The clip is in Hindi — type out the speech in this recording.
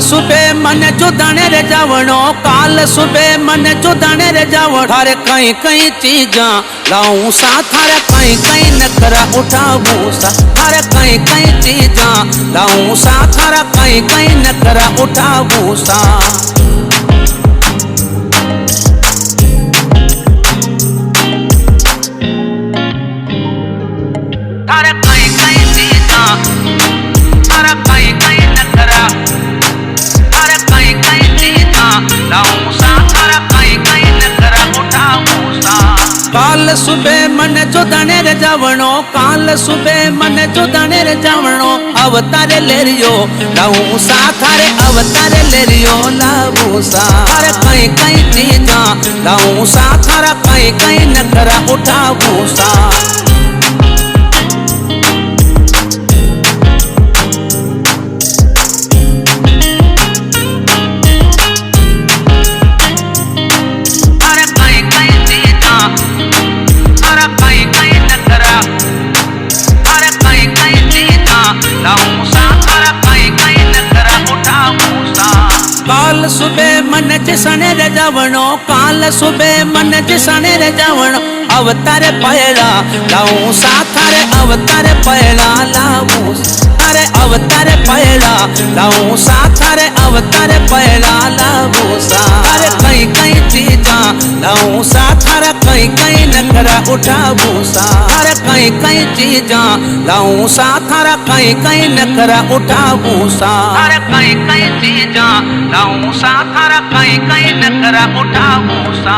सुबह मन जुदाने रे जावणो, काल सुबह मन जुदाने रे जावण। थारे कई कई चीजा लाऊं सा, थारे कई कई नखरा उठाऊं सा, थारे कई कई चीजा लाऊं सा, थारा कई कई नखरा उठाऊं सा। थारे कई कई चीजा, थारा कई कई नखरा, थारे कई कई चीजा लाऊं सा, थारा कई कई नखरा उठाऊं सा। काल सुबह मन जुदाने रे जावणो, काल सुबह मन जुदाने रे जावणो। अवतारे लेरियो लाऊं सा, थारे अवतारे लेरियो लाऊं सा। थारे कई कई चीजा लाऊं सा, थारा कई कई नखरा उठाऊं सा। काल सुबह मन जिसने रे जावणो, काल सुबह मन जिसने रे जावणो। अवतारे पहला लाऊं सा, थारे अवतारे पहला लाऊं सा, थारे अवतारे पहला लाऊं सा, थारे अवतारे पहला लाऊं सा। थारे कई कई चीजा लाऊं सा, थारा कई कई नखरा उठाऊं सा। थारे कई कई चीजा लाऊं सा, थारा कई कई नखरा उठाऊं सा। थारे कई कई चीजा लाऊं सा, थारा कई कई नखरा उठाऊं सा।